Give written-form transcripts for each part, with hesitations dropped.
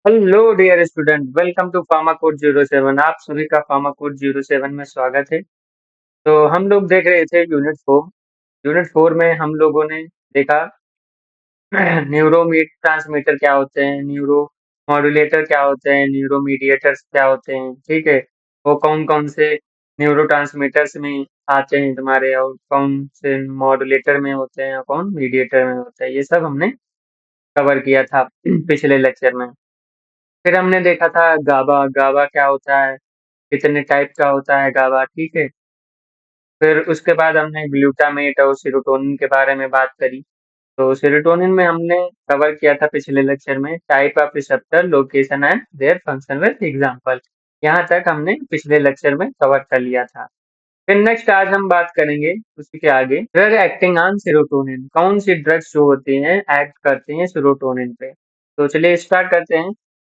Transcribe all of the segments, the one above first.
Hello dear student, welcome to pharma code 07। आप सभी का फार्मा कोड 07 में स्वागत है। तो हम लोग देख रहे थे यूनिट 4 में हम लोगों ने देखा न्यूरो ट्रांसमीटर क्या होते हैं, न्यूरो मॉड्यूलेटर क्या होते हैं, न्यूरो मीडिएटर्स क्या होते हैं। ठीक है, वो कौन कौन से न्यूरो ट्रांसमीटर्स में आते हैं तुम्हारे, और कौन से मॉड्यूलेटर में होते हैं और कौन मीडिएटर में होते हैं, ये सब हमने कवर किया था पिछले लेक्चर में। फिर हमने देखा था गाबा। गाबा क्या होता है, कितने टाइप का होता है गाबा। ठीक है, फिर उसके बाद हमने ग्लूटामेट और सेरोटोनिन के बारे में बात करी। तो सेरोटोनिन में हमने कवर किया था पिछले लेक्चर में type of receptor, location and their function with example. यहाँ तक हमने पिछले लेक्चर में कवर कर लिया था। फिर नेक्स्ट आज हम बात करेंगे उसी के आगे, ड्रग एक्टिंग ऑन सेरोटोनिन। कौन सी ड्रग्स जो होती हैं एक्ट करती हैं सेरोटोनिन पे। तो चलिए स्टार्ट करते हैं।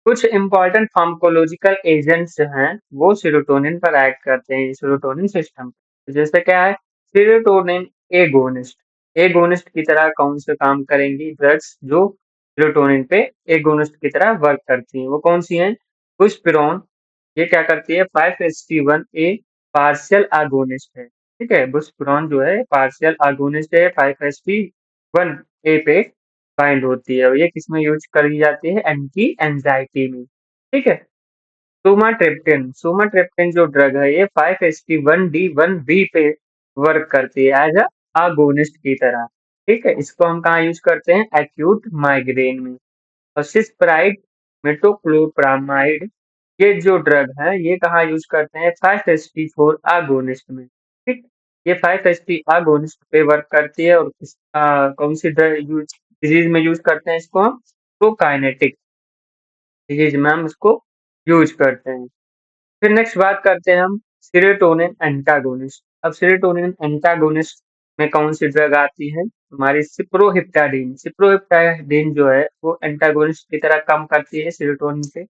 कुछ इंपॉर्टेंट फार्माकोलॉजिकल एजेंट्स जो हैं वो सेरोटोनिन पर एक्ट करते हैं, सेरोटोनिन सिस्टम। तो जैसे क्या है, सेरोटोनिन एगोनिस्ट। एगोनिस्ट की तरह कौन से काम करेंगी ड्रग्स जो सेरोटोनिन पे एगोनिस्ट की तरह वर्क करती हैं, वो कौन सी हैं। बुस्पिरोन, ये क्या करती है, 5-HT1A पार्शियल आगोनिस्ट है। ठीक है, बुस्पिरोन जो है पार्शियल आगोनिस्ट है, 5-HT1A पे बाइंड होती है, और ये किसमें यूज करी जाती है, एंटी एंजाइटी में। ठीक है, सोमाट्रिप्टिन। सोमाट्रिप्टिन जो ड्रग है ये 5-HT1D1B पे वर्क करती है एज अ आगोनिस्ट की तरह। ठीक है, इसको हम कहाँ यूज करते हैं, एक्यूट माइग्रेन में। और सिस्प्राइड मेटोक्लोप्रामाइड, ये जो ड्रग है ये कहाँ यूज करते हैं, 5-HT4 आगोनिस्ट में। ठीक, ये 5-HT आगोनिस्ट पे वर्क करती है, और कौन सी ड्रग यूज डिजीज में यूज करते हैं इसको हम, तो काइनेटिक डिजीज में हम इसको यूज करते हैं। फिर नेक्स्ट बात करते हैं हम सेरोटोनिन एंटागोनिस्ट। अब सेरोटोनिन एंटागोनिस्ट में कौन सी ड्रग आती है, हमारी सिप्रोहिप्टाडीन। सिप्रोहिप्टाडीन जो है वो एंटागोनिस्ट की तरह काम करती है सेरोटोनिन पे।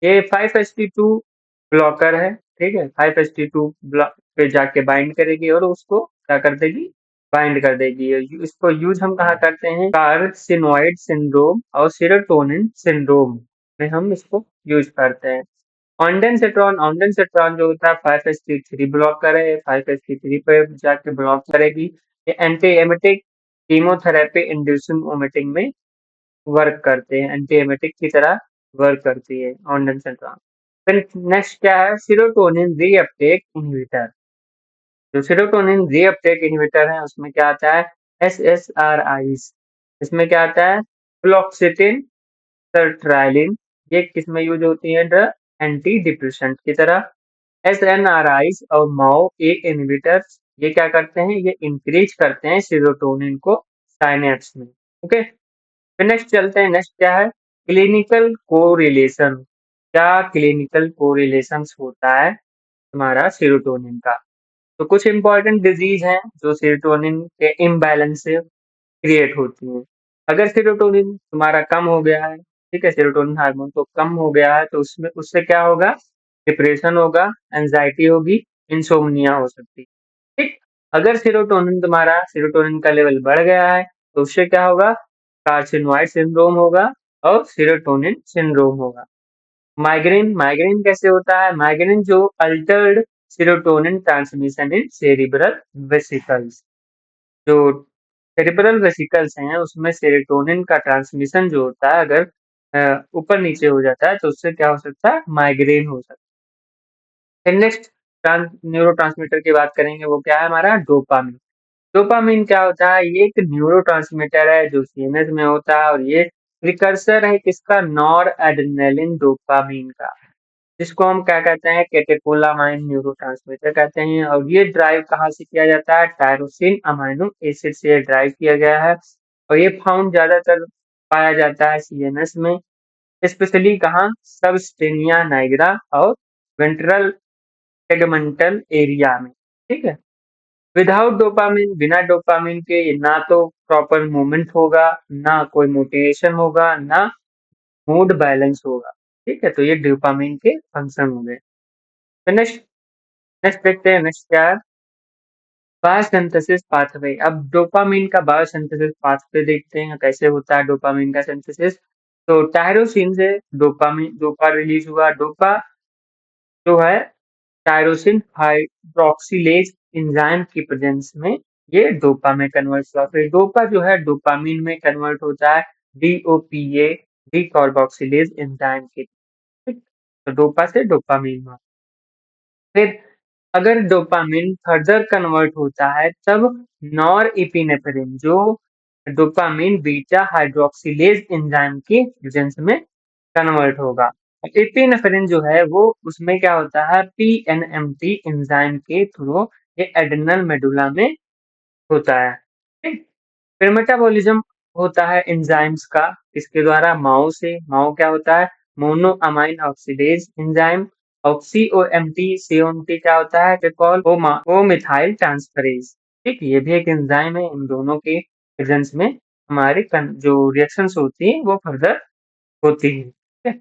ये 5-HT2 ब्लॉकर है। ठीक है, 5-HT2 ब्लॉक पे जाके बाइंड करेगी और उसको क्या कर देगी, बाइंड कर देगी। इसको यूज हम कहाँ करते हैं, कार्सिनोइड सिंड्रोम और सेरोटोनिन सिंड्रोम में हम इसको यूज करते हैं। ऑन्डेंसेट्रॉन, ऑन्डेंसेट्रॉन जो होता है 5-HT3 ब्लॉकर है, 5-HT3 पे जाके ब्लॉक करेगी। ये anti emetic chemotherapy inducing vomiting में वर्क करते हैं, एंटी एमेटिक की तरह वर्क करती है ऑन्डेंसेट्रॉन। फिर नेक्स्ट क्या है, सेरोटोनिन रीअपटेक इनहिबिटर। जो सेरोटोनिन रीअपटेक इनहिबिटर है उसमें क्या आता है, SSRIs। इसमें क्या आता है, फ्लोक्सिटिन, सर्ट्रालिन। ये किसमें यूज होती है ड्रग, एंटी डिप्रेसेंट की तरह। SNRIs और माओ ए इनहिबिटर्स, ये क्या करते हैं, ये इंक्रीज करते हैं सेरोटोनिन को साइनेप्स में। ओके, फिर नेक्स्ट चलते हैं। नेक्स्ट क्या है, क्लिनिकल कोरिलेशन। क्या क्लिनिकल कोरिलेशन होता है तुम्हारा सेरोटोनिन का। तो कुछ इंपॉर्टेंट डिजीज हैं जो सेरोटोनिन के इम्बैलेंस से क्रिएट होती हैं। अगर सेरोटोनिन तुम्हारा कम हो गया है, ठीक है, सेरोटोनिन हार्मोन तो कम हो गया है, तो उसमें उससे क्या होगा, डिप्रेशन होगा, एंजाइटी होगी, इंसोम्निया हो सकती है। ठीक, अगर सेरोटोनिन का लेवल बढ़ गया है तो उससे क्या होगा, कार्सिनोइड सिंड्रोम होगा और सेरोटोनिन सिंड्रोम होगा। माइग्रेन, माइग्रेन कैसे होता है, माइग्रेन जो Altered serotonin transmission in cerebral vesicles. जो सेरिब्रल वेसिकल्स हैं उसमें सेरोटोनिन का ट्रांसमिशन जो होता है, अगर ऊपर नीचे हो जाता है तो उससे क्या हो सकता है, माइग्रेन हो सकता है। फिर नेक्स्ट न्यूरोट्रांसमीटर की बात करेंगे, वो क्या है हमारा, डोपामिन। डोपामिन क्या होता है, ये एक न्यूरोट्रांसमीटर है जो सीएनएस में होता है, और ये प्रिकर्सर है किसका, नॉर एड्रेनालिन डोपामिन का, जिसको हम क्या कहते हैं, कैटेकोलामाइन न्यूरोट्रांसमीटर कहते हैं। और ये ड्राइव कहाँ से किया जाता है, टायरोसिन अमाइनो एसिड से ड्राइव किया गया है, और ये फाउंड ज्यादातर पाया जाता है सीएनएस में, स्पेशली कहाँ, सबस्टेनिया नाइग्रा और वेंट्रल टेगमेंटल एरिया में। ठीक है, विदाउट डोपामिन, बिना डोपामिन के ये ना तो प्रॉपर मूवमेंट होगा, ना कोई मोटिवेशन होगा, ना मूड बैलेंस होगा। ठीक है, तो ये डोपामिन के फंक्शन हो गए। तो नेक्स्ट नेक्स्ट देखते हैं, नेक्स्ट क्या है, बायोसिंथेसिस पाथवे। अब डोपामिन का बायोसिंथेसिस पाथवे देखते हैं कैसे होता है डोपामिन का सिंथेसिस। तो टायरोसिन से डोपा रिलीज हुआ। डोपा जो है टायरोसिन हाइड्रोक्सिलेज एंजाइम की प्रेजेंस में ये डोपा में कन्वर्ट हुआ। फिर डोपा जो है डोपामीन में कन्वर्ट होता है डीओपीए डी कार्बोक्सिलेज एंजाइम के। ठीक, तो डोपा से डोपामीन हुआ। फिर अगर डोपामिन फर्दर कन्वर्ट होता है तब नॉरएपिनेफ्रिन जो डोपामिन बीटा हाइड्रोक्सिलेज एंजाइम की प्रेजेंस में कन्वर्ट होगा। एपिनेफ्रिन जो है वो उसमें क्या होता है पीएनएमटी एंजाइम के थ्रू ये एड्रेनल मेडुला में होता है। ठीक, फिर मेटाबॉलिज्म होता है एंजाइम्स का इसके द्वारा माओ क्या होता है मोनो अमाइन ऑक्सीडेज एंजाइम। और सीओएमटी क्या होता है ग्लिकोल ओ मिथाइल ट्रांसफरेज। ठीक, ये भी एक एंजाइम है। इन दोनों के प्रेजेंस में हमारी जो रिएक्शंस होती है वो फर्दर होती है। ठीक है?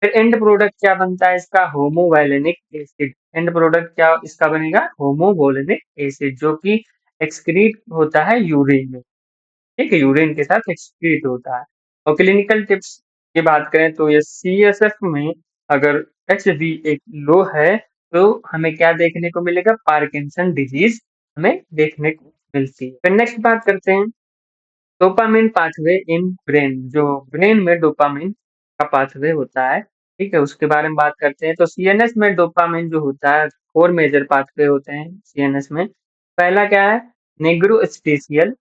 फिर एंड प्रोडक्ट क्या बनता है इसका होमोवैलेनिक एसिड। एंड प्रोडक्ट क्या इसका बनेगा होमोवोलेनिक एसिड जो कि एक्सक्रीट होता है यूरिन में। ठीक है, यूरिन के साथ एक्सक्रीट होता है। और क्लिनिकल टिप्स की बात करें तो ये सीएसएफ में अगर एचबी एक लो है तो हमें क्या देखने को मिलेगा पार्किंसन डिजीज हमें देखने को मिलती है। फिर नेक्स्ट बात करते हैं डोपामिन पाथवे इन ब्रेन। जो ब्रेन में डोपामिन का पाथवे होता है, ठीक है, उसके बारे में बात करते हैं। तो सीएनएस में डोपामिन जो होता है 4 मेजर पाथवे होते हैं सीएनएस में। पहला क्या है नेग्रोस्पेशियल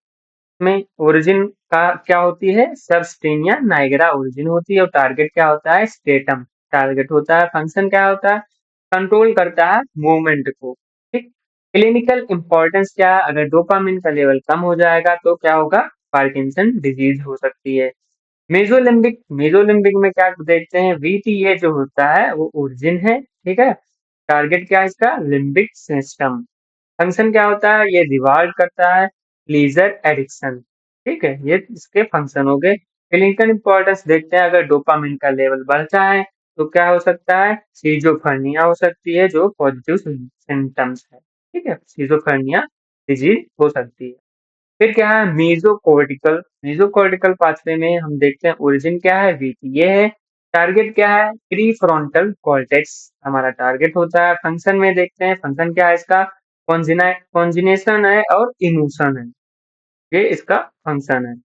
में ओरिजिन का क्या होती है सबस्टेनिया नाइग्रा ओरिजिन होती है। और टारगेट क्या होता है स्टेटम टारगेट होता है। फंक्शन क्या होता है कंट्रोल करता है मूवमेंट को। ठीक, क्लिनिकल इंपॉर्टेंस क्या है अगर डोपामिन का लेवल कम हो जाएगा तो क्या होगा पार्किंसन डिजीज हो सकती है। मेसोलिम्बिक मेसोलिम्बिक में क्या देखते हैं वीटीए जो होता है वो ओरिजिन है। ठीक है, टारगेट क्या है इसका लिम्बिक सिस्टम। फंक्शन क्या होता है ये रिवार्ड करता है प्लीजर एडिक्शन। ठीक है, ये इसके फंक्शन हो गए। क्लिनिकल इंपॉर्टेंस देखते हैं अगर डोपामिन का लेवल बढ़ता है तो क्या हो सकता है सीजोफ्रेनिया हो सकती है जो पॉजिटिव सिम्टम्स है। ठीक है, सीजोफ्रेनिया डिजीज हो सकती है। फिर क्या है मीजोकॉर्टिकल मीजोकॉर्टिकल पाथवे में हम देखते हैं ओरिजिन क्या है वीटीए है। टारगेट क्या है प्रीफ्रंटल कॉर्टेक्स हमारा टारगेट होता है। फंक्शन में देखते हैं फंक्शन क्या है इसका कॉन्जिनेशन है और इमोशन है, ये इसका फंक्शन है।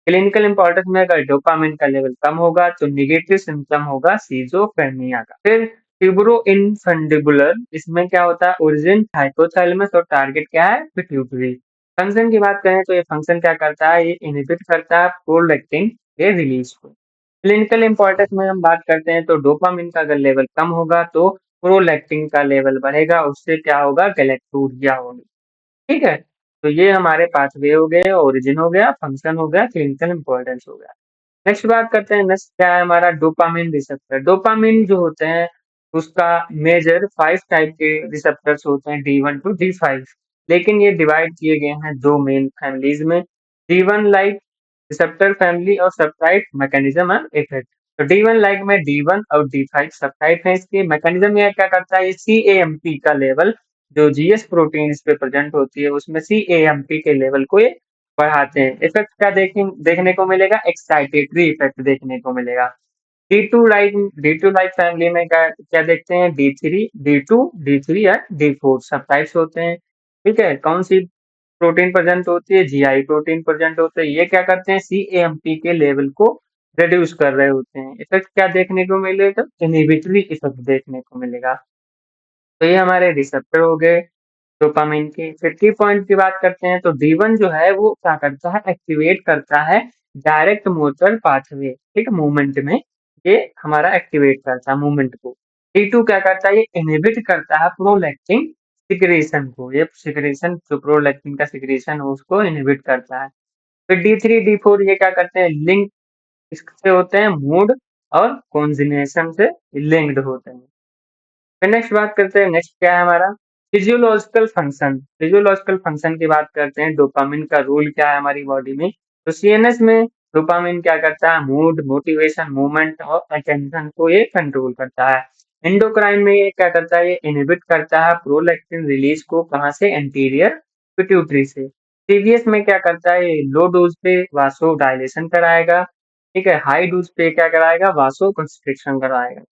क्लिनिकल इंपॉर्टेंस में अगर डोपामिन का लेवल कम होगा तो निगेटिव सिम्टम होगा सीजोफ्रेनिया का। फिर ट्यूबरो इनफंडिबुलर इसमें क्या होता है ओरिजिन हाइपोथैलेमस और टारगेट क्या है पिट्यूटरी। फंक्शन की बात करें तो ये फंक्शन क्या करता है ये इनहिबिट करता है प्रोलैक्टिन के रिलीज को। क्लिनिकल इंपॉर्टेंस में हम बात करते हैं तो डोपामिन का अगर लेवल कम होगा तो प्रोलैक्टिन का लेवल बढ़ेगा उससे क्या होगा गैलेक्टोरिया होगी। ठीक है, तो ये हमारे पाथवे हो गए ओरिजिन हो गया फंक्शन हो गया क्लिनिकल इंपॉर्टेंस हो गया। नेक्स्ट बात करते हैं नेक्स्ट क्या है हमारा डोपामिन रिसेप्टर। डोपामिन जो होते हैं उसका मेजर 5 टाइप के रिसेप्टर्स होते हैं D1 टू D5। लेकिन ये डिवाइड किए गए हैं दो मेन फैमिलीज में D1 लाइक रिसेप्टर फैमिली और सब टाइप मैकेनिज्म एंड इफेक्ट। तो D1 लाइक में D1 और D5 सब टाइप है। इसके मैकेनिज्म ये क्या करता है ये CAMP का लेवल जो जीएस प्रोटीन इस पे प्रेजेंट होती है उसमें CAMP के लेवल को ये बढ़ाते हैं। इफेक्ट क्या देखने को मिलेगा एक्साइटेटरी इफेक्ट देखने को मिलेगा। डी टू लाइक फैमिली में क्या क्या देखते हैं डी थ्री या D4 सब टाइप्स होते हैं। ठीक है, कौन सी प्रोटीन प्रेजेंट होती है जीआई प्रोटीन प्रेजेंट होते हैं। ये क्या करते हैं CAMP के लेवल को रिड्यूस कर रहे होते हैं। इफेक्ट क्या देखने को मिलेगा इनहिबिटरी इफेक्ट देखने को मिलेगा। तो ये हमारे रिसेप्टर हो गए डोपामिन के। फिर की पॉइंट की बात करते हैं तो D1 जो है वो क्या करता है एक्टिवेट करता है डायरेक्ट मोटर पाथवे। ठीक है, मूवमेंट में ये हमारा एक्टिवेट करता है मूवमेंट को। D2 क्या करता है ये इनहिबिट करता है प्रोलैक्टिन सिक्रेशन को। ये सिक्रेशन जो प्रोलैक्टिन का सिक्रेशन है उसको इनहिबिट करता है। फिर D3 D4 ये क्या करते हैं लिंक इससे होते हैं मूड और कॉन्जिनेशन से लिंक्ड होते हैं। फिर नेक्स्ट बात करते हैं नेक्स्ट क्या है हमारा फिजियोलॉजिकल फंक्शन। फिजियोलॉजिकल फंक्शन की बात करते हैं डोपामिन का रोल क्या है हमारी बॉडी में। तो सीएनएस में डोपामिन क्या करता है मूड मोटिवेशन मूवमेंट और अटेंशन को ये कंट्रोल करता है। एंडोक्राइन में ये क्या करता है ये इनहिबिट करता है प्रोलैक्टिन रिलीज को कहाँ से एंटीरियर पिट्यूटरी से। सीवीएस में क्या करता है ये लो डोज पे वासो डायलेशन कराएगा ठीक है, हाई डोज पे क्या कराएगा, वासो कंस्ट्रिक्शन कराएगा।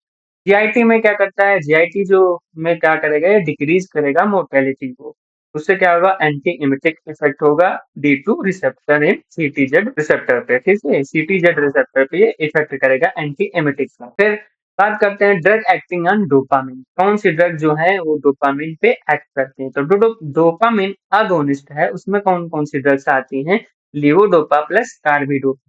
जीआईटी में क्या करता है, जीआईटी जो में क्या करेगा, ये डिक्रीज करेगा मोर्टेलिटी को। उससे क्या होगा, एंटी इमेटिक इफेक्ट होगा D two receptor in CTZ receptor पे। ठीक है, सीटीजेड रिसेप्टर पे ये इफेक्ट करेगा एंटी इमेटिक का। फिर बात करते हैं ड्रग एक्टिंग ऑन डोपामिन। कौन सी ड्रग जो है वो डोपामिन पे एक्ट करती है, तो डोपामिन अगोनिस्ट है, उसमें कौन कौन सी ड्रग्स आती हैं, लिवोडोपा प्लस कार्बिडोपा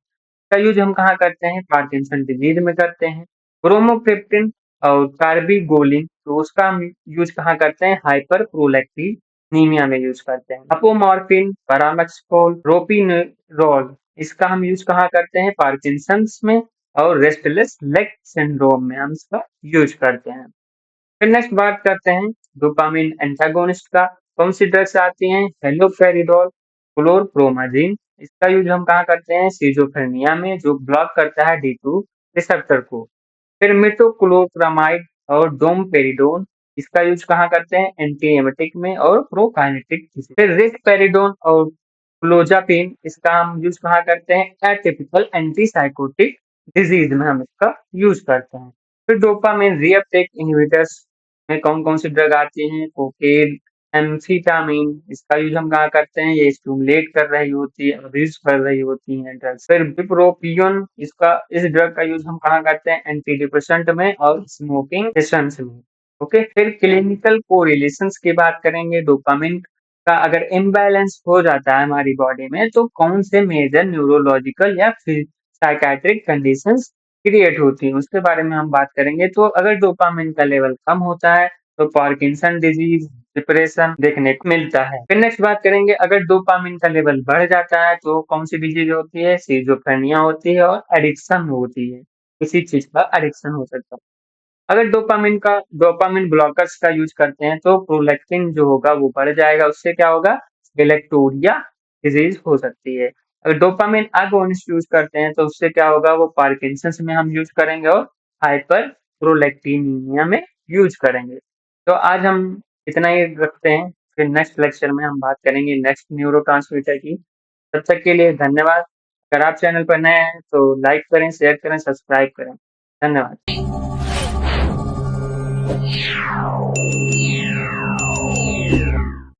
का यूज हम कहाँ करते हैं, पार्किंसन डिजीज में करते हैं। ब्रोमोक्रिप्टिन और कार्बिगोलिन, तो उसका हम यूज कहाँ करते हैं, हाइपर प्रोलैक्टिनीमिया में यूज करते हैं। अपोमॉर्फिन, पैरामेक्सोल, प्रोपिनोल, इसका हम यूज कहाँ करते हैं, पार्किंसंस में और रेस्टलेस लेग सिंड्रोम में हम इसका यूज करते हैं। फिर नेक्स्ट बात करते हैं डोपामिन एंटागोनिस्ट का। कौन सी ड्रग्स आती हैं, हेलोपेरिडोल, क्लोरप्रोमाजिन, इसका यूज हम कहाँ करते हैं, सिजोफ्रेनिया में, जो ब्लॉक करता है डी टू रिसेप्टर को। फिर मिटोक्लोप्रामाइड और डोमपेरिडोन, इसका यूज कहाँ करते हैं, एंटी एमेटिक में और प्रोकाइनेटिक। फिर रिस्पेरिडोन और क्लोजापिन, इसका हम यूज कहाँ करते हैं, एटिपिकल एंटीसाइकोटिक डिजीज में हम इसका यूज करते हैं। फिर डोपामिन रीअपटेक इनहिबिटर्स में कौन कौन सी ड्रग आती हैं, कोकेन, एम्फीटामिन, इसका यूज हम कहाँ करते हैं, ये स्टिमुलेट कर रही होती है, अब्यूज कर रही होती हैं ड्रग्स। फिर बिप्रोपियोन, इस ड्रग का यूज हम कहाँ करते हैं, एंटी डिप्रेसेंट में और स्मोकिंग सेशंस में। ओके, फिर क्लिनिकल कोरिलेशंस की बात करेंगे। डोपामिन का अगर इम्बैलेंस हो जाता है हमारी बॉडी में, तो कौन से मेजर न्यूरोलॉजिकल या साइकाट्रिक कंडीशंस क्रिएट होती है, उसके बारे में हम बात करेंगे। तो अगर डोपामिन का लेवल कम होता है तो पार्किंसन डिजीज, डिप्रेशन देखने को मिलता है। फिर नेक्स्ट बात करेंगे, अगर डोपामिन का लेवल बढ़ जाता है तो कौन सी डिजीज होती है, सिजोफ्रेनिया होती है और एडिक्शन होती है, किसी चीज का एडिक्शन हो सकता है। अगर डोपामिन ब्लॉकर्स का यूज करते हैं तो प्रोलैक्टिन जो होगा वो बढ़ जाएगा, उससे क्या होगा, गैलेक्टोरिया डिजीज हो सकती है। अगर डोपामिन अगोनिस्ट यूज करते हैं तो उससे क्या होगा, वो पार्किंसंस में हम यूज करेंगे और हाइपर प्रोलैक्टिनीमिया में यूज करेंगे। तो आज हम इतना ही रखते हैं, फिर नेक्स्ट लेक्चर में हम बात करेंगे नेक्स्ट न्यूरोट्रांसमीटर की। तब तक के लिए धन्यवाद। अगर आप चैनल पर नए हैं तो लाइक करें, शेयर करें, सब्सक्राइब करें। धन्यवाद।